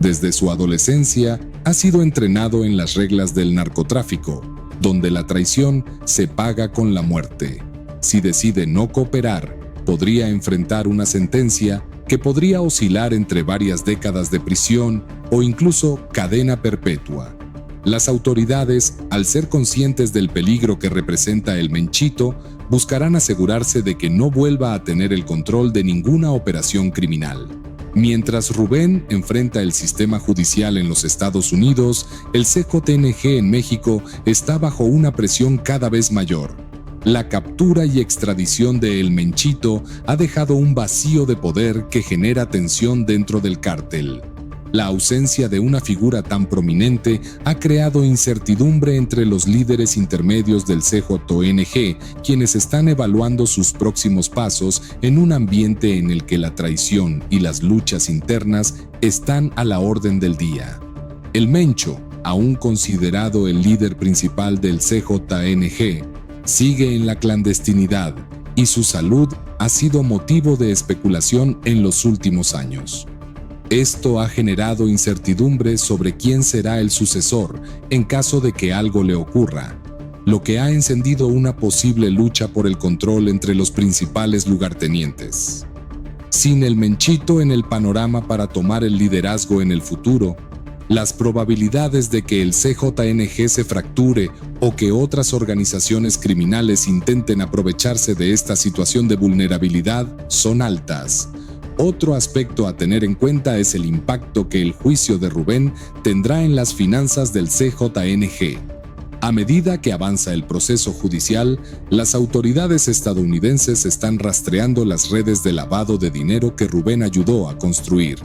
Desde su adolescencia ha sido entrenado en las reglas del narcotráfico, donde la traición se paga con la muerte. Si decide no cooperar, podría enfrentar una sentencia que podría oscilar entre varias décadas de prisión o incluso cadena perpetua. Las autoridades, al ser conscientes del peligro que representa el Menchito, buscarán asegurarse de que no vuelva a tener el control de ninguna operación criminal. Mientras Rubén enfrenta el sistema judicial en los Estados Unidos, el CJNG en México está bajo una presión cada vez mayor. La captura y extradición de El Menchito ha dejado un vacío de poder que genera tensión dentro del cártel. La ausencia de una figura tan prominente ha creado incertidumbre entre los líderes intermedios del CJNG, quienes están evaluando sus próximos pasos en un ambiente en el que la traición y las luchas internas están a la orden del día. El Mencho, aún considerado el líder principal del CJNG, sigue en la clandestinidad y su salud ha sido motivo de especulación en los últimos años. Esto ha generado incertidumbre sobre quién será el sucesor en caso de que algo le ocurra, lo que ha encendido una posible lucha por el control entre los principales lugartenientes. Sin el Menchito en el panorama para tomar el liderazgo en el futuro, las probabilidades de que el CJNG se fracture o que otras organizaciones criminales intenten aprovecharse de esta situación de vulnerabilidad son altas. Otro aspecto a tener en cuenta es el impacto que el juicio de Rubén tendrá en las finanzas del CJNG. A medida que avanza el proceso judicial, las autoridades estadounidenses están rastreando las redes de lavado de dinero que Rubén ayudó a construir.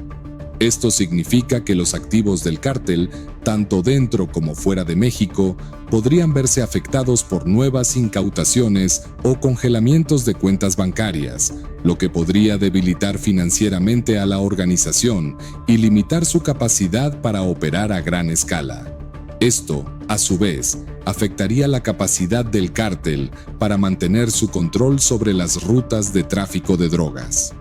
Esto significa que los activos del cártel, tanto dentro como fuera de México, podrían verse afectados por nuevas incautaciones o congelamientos de cuentas bancarias, lo que podría debilitar financieramente a la organización y limitar su capacidad para operar a gran escala. Esto, a su vez, afectaría la capacidad del cártel para mantener su control sobre las rutas de tráfico de drogas.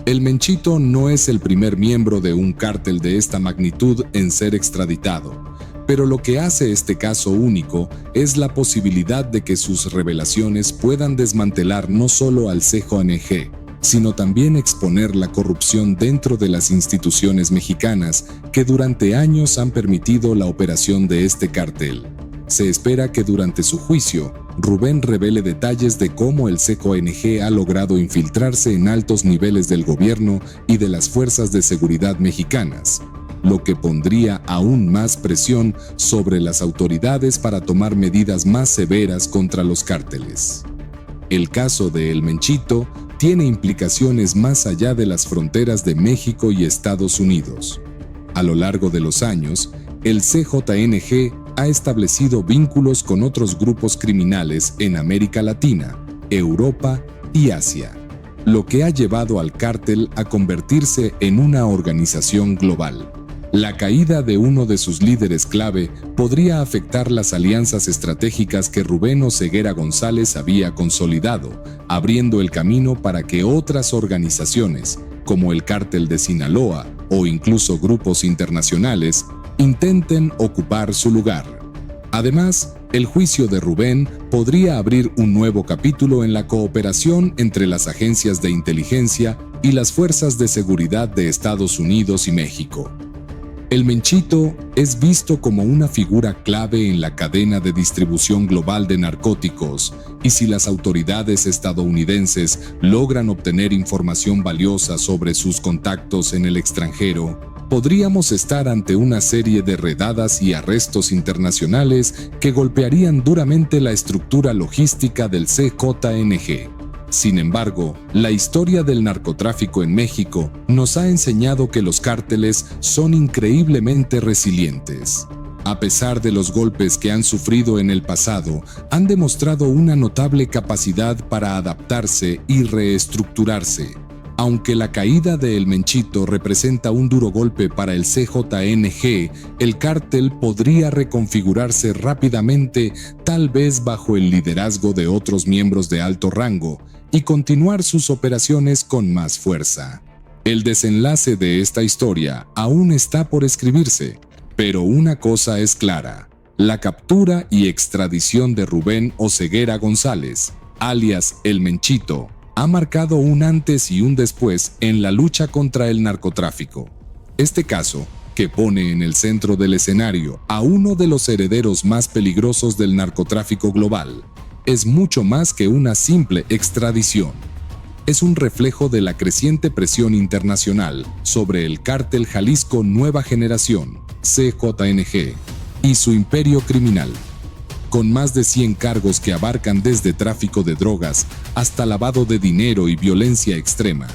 El Menchito no es el primer miembro de un cártel de esta magnitud en ser extraditado, pero lo que hace este caso único es la posibilidad de que sus revelaciones puedan desmantelar no solo al CJNG, sino también exponer la corrupción dentro de las instituciones mexicanas que durante años han permitido la operación de este cártel. Se espera que durante su juicio, Rubén revele detalles de cómo el CJNG ha logrado infiltrarse en altos niveles del gobierno y de las fuerzas de seguridad mexicanas, lo que pondría aún más presión sobre las autoridades para tomar medidas más severas contra los cárteles. El caso de El Menchito tiene implicaciones más allá de las fronteras de México y Estados Unidos. A lo largo de los años, el CJNG ha establecido vínculos con otros grupos criminales en América Latina, Europa y Asia, lo que ha llevado al cártel a convertirse en una organización global. La caída de uno de sus líderes clave podría afectar las alianzas estratégicas que Rubén Oseguera González había consolidado, abriendo el camino para que otras organizaciones, como el Cártel de Sinaloa o incluso grupos internacionales, intenten ocupar su lugar. Además, el juicio de Rubén podría abrir un nuevo capítulo en la cooperación entre las agencias de inteligencia y las fuerzas de seguridad de Estados Unidos y México. El Menchito es visto como una figura clave en la cadena de distribución global de narcóticos, y si las autoridades estadounidenses logran obtener información valiosa sobre sus contactos en el extranjero, podríamos estar ante una serie de redadas y arrestos internacionales que golpearían duramente la estructura logística del CJNG. Sin embargo, la historia del narcotráfico en México nos ha enseñado que los cárteles son increíblemente resilientes. A pesar de los golpes que han sufrido en el pasado, han demostrado una notable capacidad para adaptarse y reestructurarse. Aunque la caída de El Menchito representa un duro golpe para el CJNG, el cártel podría reconfigurarse rápidamente, tal vez bajo el liderazgo de otros miembros de alto rango, y continuar sus operaciones con más fuerza. El desenlace de esta historia aún está por escribirse, pero una cosa es clara: la captura y extradición de Rubén Oseguera González, alias El Menchito, ha marcado un antes y un después en la lucha contra el narcotráfico. Este caso, que pone en el centro del escenario a uno de los herederos más peligrosos del narcotráfico global, es mucho más que una simple extradición. Es un reflejo de la creciente presión internacional sobre el cártel Jalisco Nueva Generación, CJNG, y su imperio criminal. Con más de 100 cargos que abarcan desde tráfico de drogas hasta lavado de dinero y violencia extrema,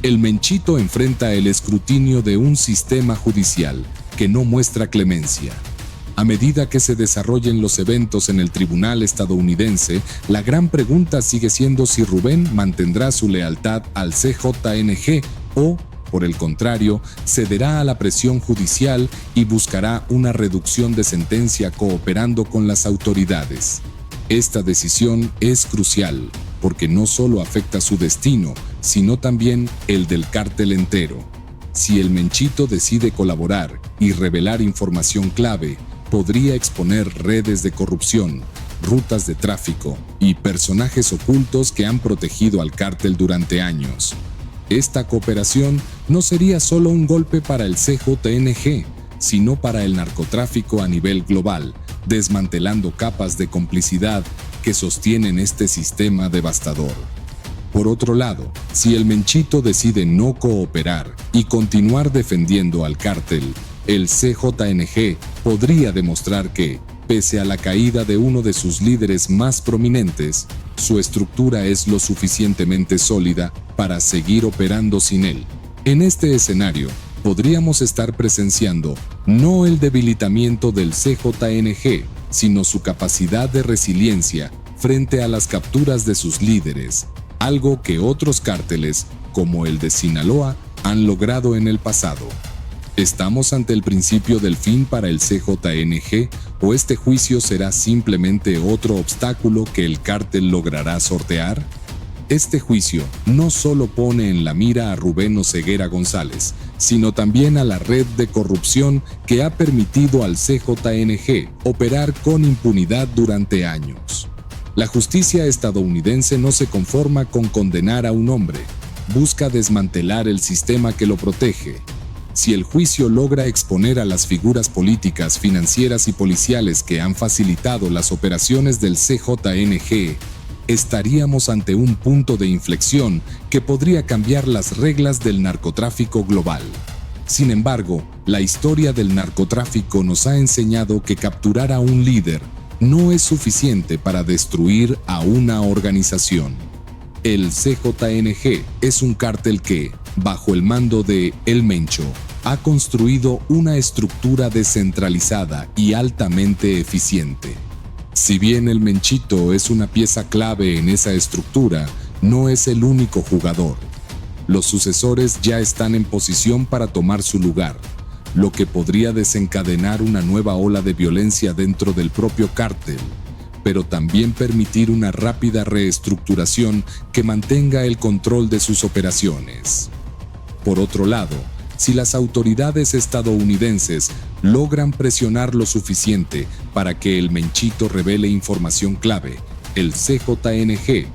el Menchito enfrenta el escrutinio de un sistema judicial que no muestra clemencia. A medida que se desarrollen los eventos en el tribunal estadounidense, la gran pregunta sigue siendo si Rubén mantendrá su lealtad al CJNG o, por el contrario, cederá a la presión judicial y buscará una reducción de sentencia cooperando con las autoridades. Esta decisión es crucial, porque no solo afecta su destino, sino también el del cártel entero. Si el Menchito decide colaborar y revelar información clave, podría exponer redes de corrupción, rutas de tráfico y personajes ocultos que han protegido al cártel durante años. Esta cooperación no sería solo un golpe para el CJNG, sino para el narcotráfico a nivel global, desmantelando capas de complicidad que sostienen este sistema devastador. Por otro lado, si el Menchito decide no cooperar y continuar defendiendo al cártel, el CJNG podría demostrar que, pese a la caída de uno de sus líderes más prominentes, su estructura es lo suficientemente sólida para seguir operando sin él. En este escenario, podríamos estar presenciando no el debilitamiento del CJNG, sino su capacidad de resiliencia frente a las capturas de sus líderes, algo que otros cárteles, como el de Sinaloa, han logrado en el pasado. ¿Estamos ante el principio del fin para el CJNG o este juicio será simplemente otro obstáculo que el cártel logrará sortear? Este juicio no solo pone en la mira a Rubén Oseguera González, sino también a la red de corrupción que ha permitido al CJNG operar con impunidad durante años. La justicia estadounidense no se conforma con condenar a un hombre, busca desmantelar el sistema que lo protege. Si el juicio logra exponer a las figuras políticas, financieras y policiales que han facilitado las operaciones del CJNG, estaríamos ante un punto de inflexión que podría cambiar las reglas del narcotráfico global. Sin embargo, la historia del narcotráfico nos ha enseñado que capturar a un líder no es suficiente para destruir a una organización. El CJNG es un cártel que, bajo el mando de El Mencho, ha construido una estructura descentralizada y altamente eficiente. Si bien el Menchito es una pieza clave en esa estructura, no es el único jugador. Los sucesores ya están en posición para tomar su lugar, lo que podría desencadenar una nueva ola de violencia dentro del propio cártel, pero también permitir una rápida reestructuración que mantenga el control de sus operaciones. Por otro lado, si las autoridades estadounidenses logran presionar lo suficiente para que el Menchito revele información clave, el CJNG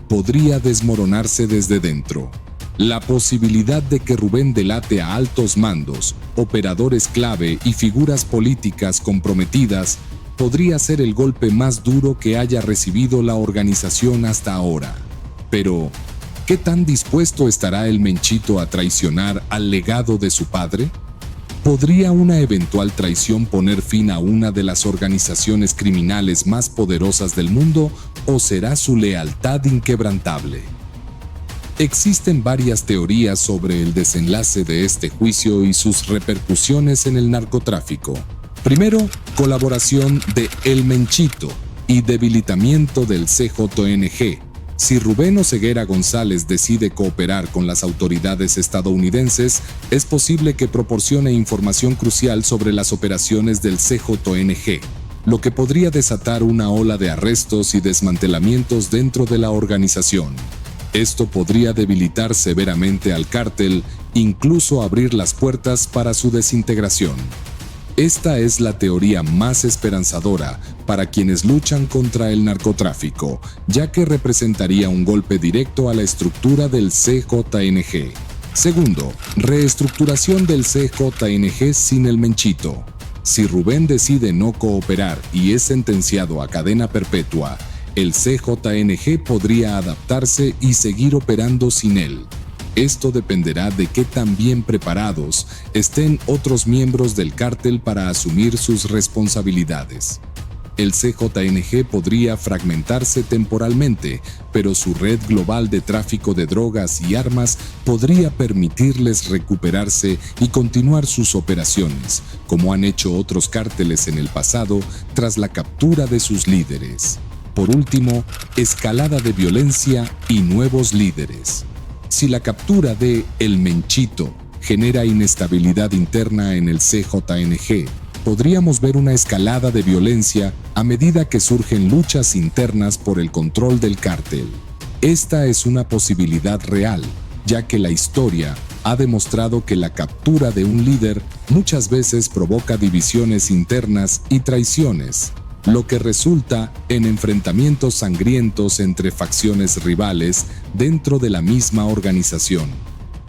podría desmoronarse desde dentro. La posibilidad de que Rubén delate a altos mandos, operadores clave y figuras políticas comprometidas podría ser el golpe más duro que haya recibido la organización hasta ahora. Pero, ¿qué tan dispuesto estará el Menchito a traicionar al legado de su padre? ¿Podría una eventual traición poner fin a una de las organizaciones criminales más poderosas del mundo o será su lealtad inquebrantable? Existen varias teorías sobre el desenlace de este juicio y sus repercusiones en el narcotráfico. Primero, colaboración de El Menchito y debilitamiento del CJNG. Si Rubén Oseguera González decide cooperar con las autoridades estadounidenses, es posible que proporcione información crucial sobre las operaciones del CJNG, lo que podría desatar una ola de arrestos y desmantelamientos dentro de la organización. Esto podría debilitar severamente al cártel, incluso abrir las puertas para su desintegración. Esta es la teoría más esperanzadora para quienes luchan contra el narcotráfico, ya que representaría un golpe directo a la estructura del CJNG. Segundo, reestructuración del CJNG sin el Menchito. Si Rubén decide no cooperar y es sentenciado a cadena perpetua, el CJNG podría adaptarse y seguir operando sin él. Esto dependerá de qué tan bien preparados estén otros miembros del cártel para asumir sus responsabilidades. El CJNG podría fragmentarse temporalmente, pero su red global de tráfico de drogas y armas podría permitirles recuperarse y continuar sus operaciones, como han hecho otros cárteles en el pasado tras la captura de sus líderes. Por último, escalada de violencia y nuevos líderes. Si la captura de El Menchito genera inestabilidad interna en el CJNG, podríamos ver una escalada de violencia a medida que surgen luchas internas por el control del cártel. Esta es una posibilidad real, ya que la historia ha demostrado que la captura de un líder muchas veces provoca divisiones internas y traiciones, lo que resulta en enfrentamientos sangrientos entre facciones rivales dentro de la misma organización.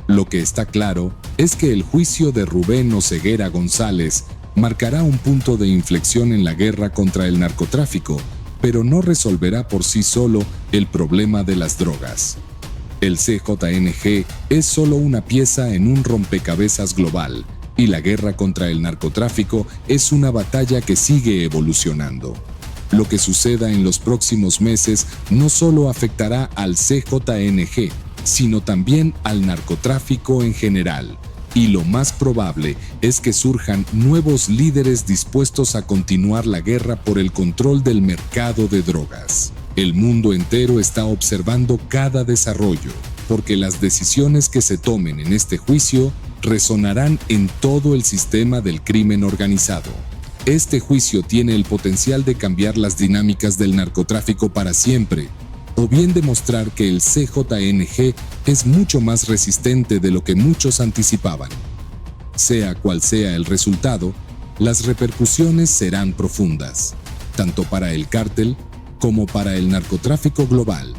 Lo que está claro es que el juicio de Rubén Oseguera González marcará un punto de inflexión en la guerra contra el narcotráfico, pero no resolverá por sí solo el problema de las drogas. El CJNG es solo una pieza en un rompecabezas global, y la guerra contra el narcotráfico es una batalla que sigue evolucionando. Lo que suceda en los próximos meses no solo afectará al CJNG, sino también al narcotráfico en general. Y lo más probable es que surjan nuevos líderes dispuestos a continuar la guerra por el control del mercado de drogas. El mundo entero está observando cada desarrollo, porque las decisiones que se tomen en este juicio resonarán en todo el sistema del crimen organizado. Este juicio tiene el potencial de cambiar las dinámicas del narcotráfico para siempre, o bien demostrar que el CJNG es mucho más resistente de lo que muchos anticipaban. Sea cual sea el resultado, las repercusiones serán profundas, tanto para el cártel como para el narcotráfico global.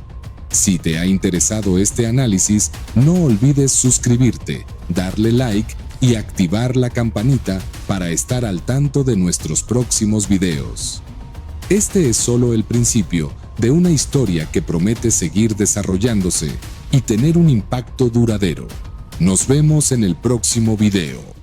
Si te ha interesado este análisis, no olvides suscribirte, darle like y activar la campanita para estar al tanto de nuestros próximos videos. Este es solo el principio de una historia que promete seguir desarrollándose y tener un impacto duradero. Nos vemos en el próximo video.